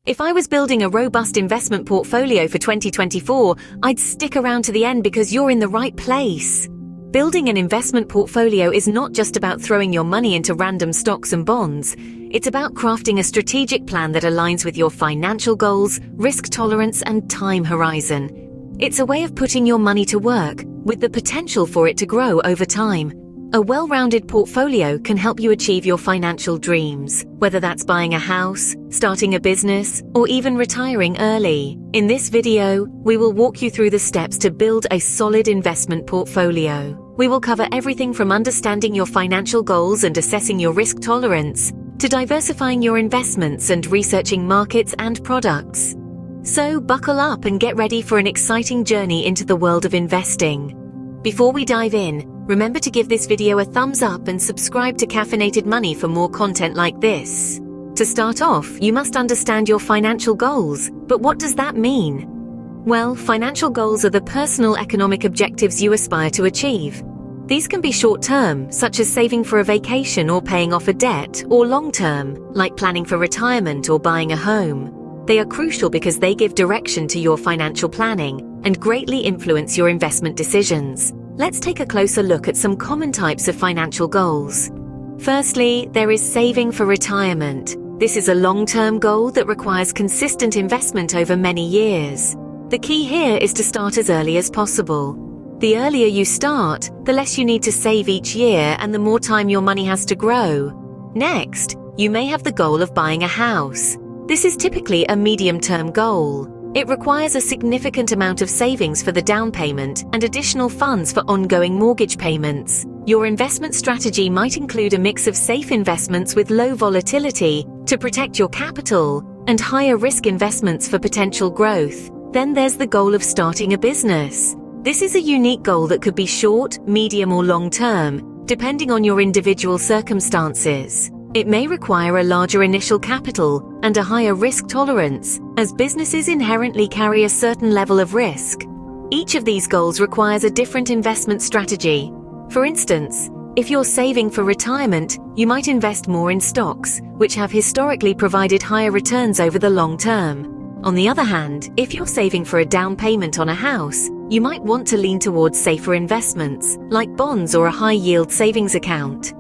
If I was building a robust investment portfolio for 2024, I'd stick around to the end because you're in the right place. Building an investment portfolio is not just about throwing your money into random stocks and bonds. It's about crafting a strategic plan that aligns with your financial goals, risk tolerance, and time horizon. It's a way of putting your money to work, with the potential for it to grow over time. A well-rounded portfolio can help you achieve your financial dreams, whether that's buying a house, starting a business, or even retiring early. In this video, we will walk you through the steps to build a solid investment portfolio. We will cover everything from understanding your financial goals and assessing your risk tolerance, to diversifying your investments and researching markets and products. So buckle up and get ready for an exciting journey into the world of investing. Before we dive in, remember to give this video a thumbs up and subscribe to Caffeinated Money for more content like this. To start off, you must understand your financial goals. But what does that mean? Well, financial goals are the personal economic objectives you aspire to achieve. These can be short-term, such as saving for a vacation or paying off a debt, or long-term, like planning for retirement or buying a home. They are crucial because they give direction to your financial planning and greatly influence your investment decisions. Let's take a closer look at some common types of financial goals. Firstly, there is saving for retirement. This is a long-term goal that requires consistent investment over many years. The key here is to start as early as possible. The earlier you start, the less you need to save each year and the more time your money has to grow. Next, you may have the goal of buying a house. This is typically a medium-term goal. It requires a significant amount of savings for the down payment and additional funds for ongoing mortgage payments. Your investment strategy might include a mix of safe investments with low volatility to protect your capital and higher risk investments for potential growth. Then there's the goal of starting a business. This is a unique goal that could be short, medium, or long-term, depending on your individual circumstances. It may require a larger initial capital and a higher risk tolerance, as businesses inherently carry a certain level of risk. Each of these goals requires a different investment strategy. For instance, if you're saving for retirement, you might invest more in stocks, which have historically provided higher returns over the long term. On the other hand, if you're saving for a down payment on a house, you might want to lean towards safer investments, like bonds or a high-yield savings account.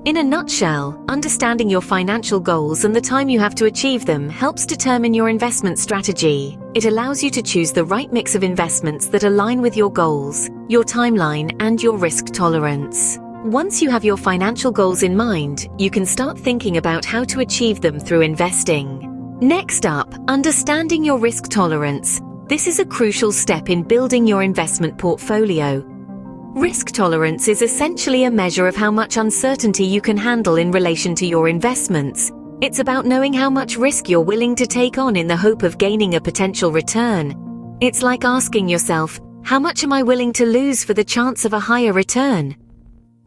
In a nutshell, understanding your financial goals and the time you have to achieve them helps determine your investment strategy. It allows you to choose the right mix of investments that align with your goals, your timeline, and your risk tolerance. Once you have your financial goals in mind, you can start thinking about how to achieve them through investing. Next up, understanding your risk tolerance. This is a crucial step in building your investment portfolio. Risk tolerance is essentially a measure of how much uncertainty you can handle in relation to your investments. It's about knowing how much risk you're willing to take on in the hope of gaining a potential return. It's like asking yourself, how much am I willing to lose for the chance of a higher return?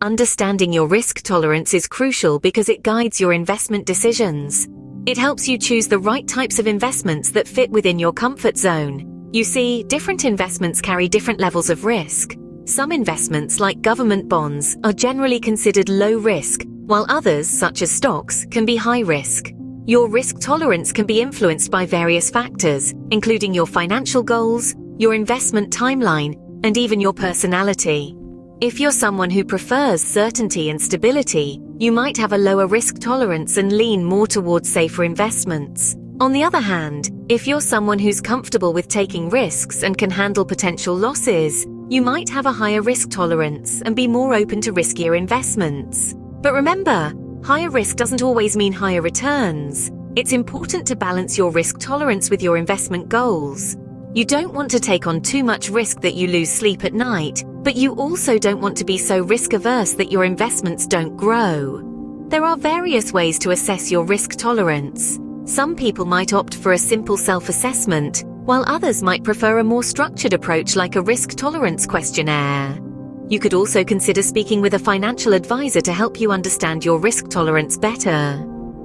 Understanding your risk tolerance is crucial because it guides your investment decisions. It helps you choose the right types of investments that fit within your comfort zone. You see, different investments carry different levels of risk. Some investments, like government bonds, are generally considered low risk, while others, such as stocks, can be high risk. Your risk tolerance can be influenced by various factors, including your financial goals, your investment timeline, and even your personality. If you're someone who prefers certainty and stability, you might have a lower risk tolerance and lean more towards safer investments. On the other hand, if you're someone who's comfortable with taking risks and can handle potential losses, you might have a higher risk tolerance and be more open to riskier investments. But remember, higher risk doesn't always mean higher returns. It's important to balance your risk tolerance with your investment goals. You don't want to take on too much risk that you lose sleep at night, but you also don't want to be so risk-averse that your investments don't grow. There are various ways to assess your risk tolerance. Some people might opt for a simple self-assessment, while others might prefer a more structured approach like a risk tolerance questionnaire. You could also consider speaking with a financial advisor to help you understand your risk tolerance better.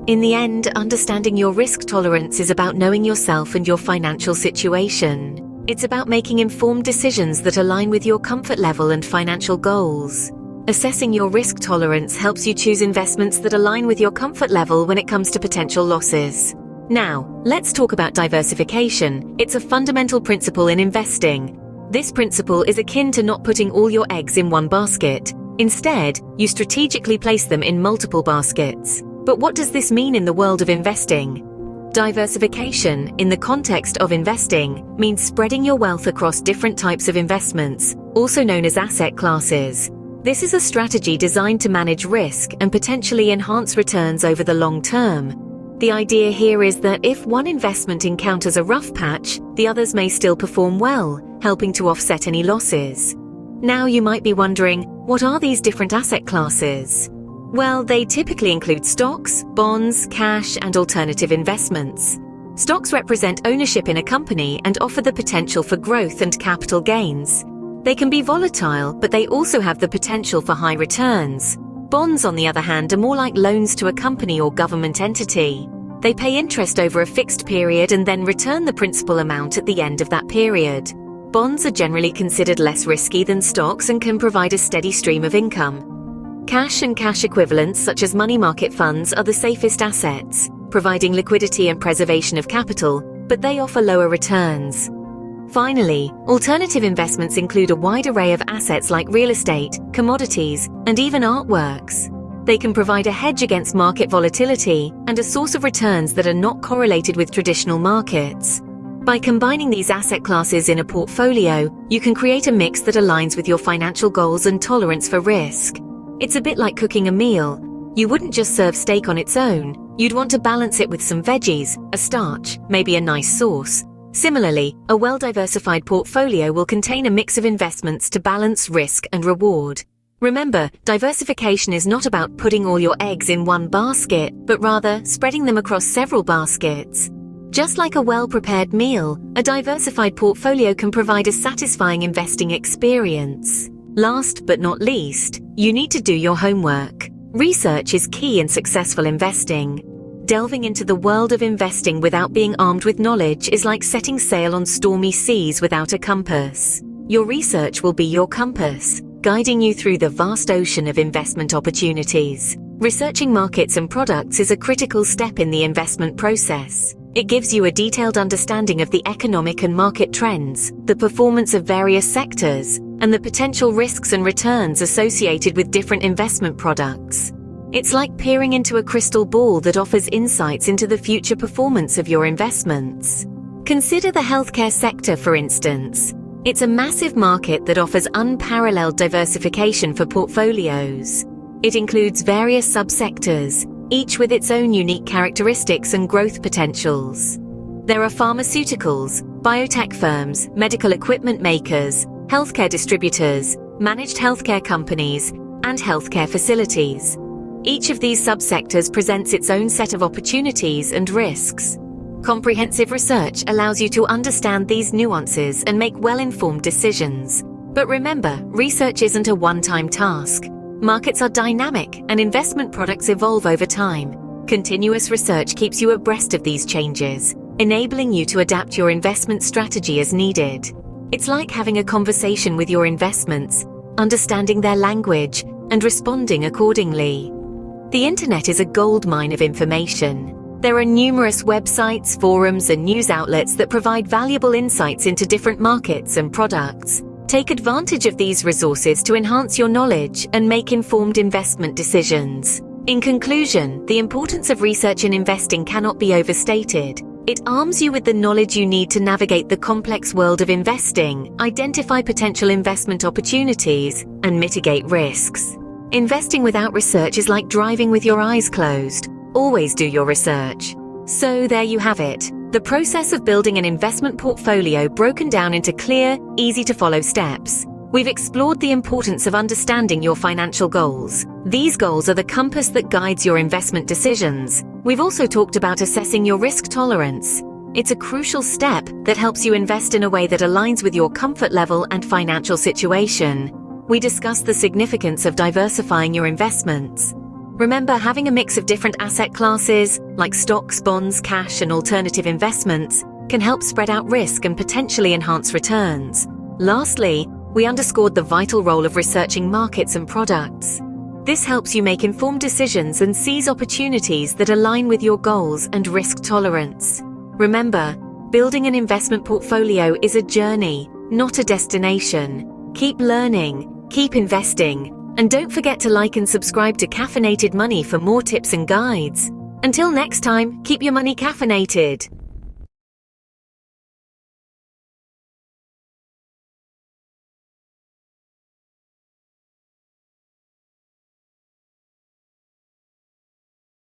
In the end, understanding your risk tolerance is about knowing yourself and your financial situation. It's about making informed decisions that align with your comfort level and financial goals. Assessing your risk tolerance helps you choose investments that align with your comfort level when it comes to potential losses. Now, let's talk about diversification. It's a fundamental principle in investing. This principle is akin to not putting all your eggs in one basket. Instead, you strategically place them in multiple baskets. But what does this mean in the world of investing? Diversification, in the context of investing, means spreading your wealth across different types of investments, also known as asset classes. This is a strategy designed to manage risk and potentially enhance returns over the long term. The idea here is that if one investment encounters a rough patch, the others may still perform well, helping to offset any losses. Now you might be wondering, what are these different asset classes? Well, they typically include stocks, bonds, cash, and alternative investments. Stocks represent ownership in a company and offer the potential for growth and capital gains. They can be volatile, but they also have the potential for high returns. Bonds, on the other hand, are more like loans to a company or government entity. They pay interest over a fixed period and then return the principal amount at the end of that period. Bonds are generally considered less risky than stocks and can provide a steady stream of income. Cash and cash equivalents, such as money market funds, are the safest assets, providing liquidity and preservation of capital, but they offer lower returns. Finally, alternative investments include a wide array of assets like real estate, commodities, and even artworks. They can provide a hedge against market volatility and a source of returns that are not correlated with traditional markets. By combining these asset classes in a portfolio, you can create a mix that aligns with your financial goals and tolerance for risk. It's a bit like cooking a meal. You wouldn't just serve steak on its own. You'd want to balance it with some veggies, a starch, maybe a nice sauce. Similarly, a well-diversified portfolio will contain a mix of investments to balance risk and reward. Remember, diversification is not about putting all your eggs in one basket, but rather spreading them across several baskets. Just like a well-prepared meal, a diversified portfolio can provide a satisfying investing experience. Last but not least, you need to do your homework. Research is key in successful investing. Delving into the world of investing without being armed with knowledge is like setting sail on stormy seas without a compass. Your research will be your compass, guiding you through the vast ocean of investment opportunities. Researching markets and products is a critical step in the investment process. It gives you a detailed understanding of the economic and market trends, the performance of various sectors, and the potential risks and returns associated with different investment products. It's like peering into a crystal ball that offers insights into the future performance of your investments. Consider the healthcare sector, for instance. It's a massive market that offers unparalleled diversification for portfolios. It includes various subsectors, each with its own unique characteristics and growth potentials. There are pharmaceuticals, biotech firms, medical equipment makers, healthcare distributors, managed healthcare companies, and healthcare facilities. Each of these subsectors presents its own set of opportunities and risks. Comprehensive research allows you to understand these nuances and make well-informed decisions. But remember, research isn't a one-time task. Markets are dynamic and investment products evolve over time. Continuous research keeps you abreast of these changes, enabling you to adapt your investment strategy as needed. It's like having a conversation with your investments, understanding their language, and responding accordingly. The internet is a goldmine of information. There are numerous websites, forums, and news outlets that provide valuable insights into different markets and products. Take advantage of these resources to enhance your knowledge and make informed investment decisions. In conclusion, the importance of research in investing cannot be overstated. It arms you with the knowledge you need to navigate the complex world of investing, identify potential investment opportunities, and mitigate risks. Investing without research is like driving with your eyes closed. Always do your research. So there you have it. The process of building an investment portfolio broken down into clear, easy-to-follow steps. We've explored the importance of understanding your financial goals. These goals are the compass that guides your investment decisions. We've also talked about assessing your risk tolerance. It's a crucial step that helps you invest in a way that aligns with your comfort level and financial situation. We discussed the significance of diversifying your investments. Remember, having a mix of different asset classes, like stocks, bonds, cash, and alternative investments, can help spread out risk and potentially enhance returns. Lastly, we underscored the vital role of researching markets and products. This helps you make informed decisions and seize opportunities that align with your goals and risk tolerance. Remember, building an investment portfolio is a journey, not a destination. Keep learning, keep investing, and don't forget to like and subscribe to Caffeinated Money for more tips and guides. Until next time, keep your money caffeinated.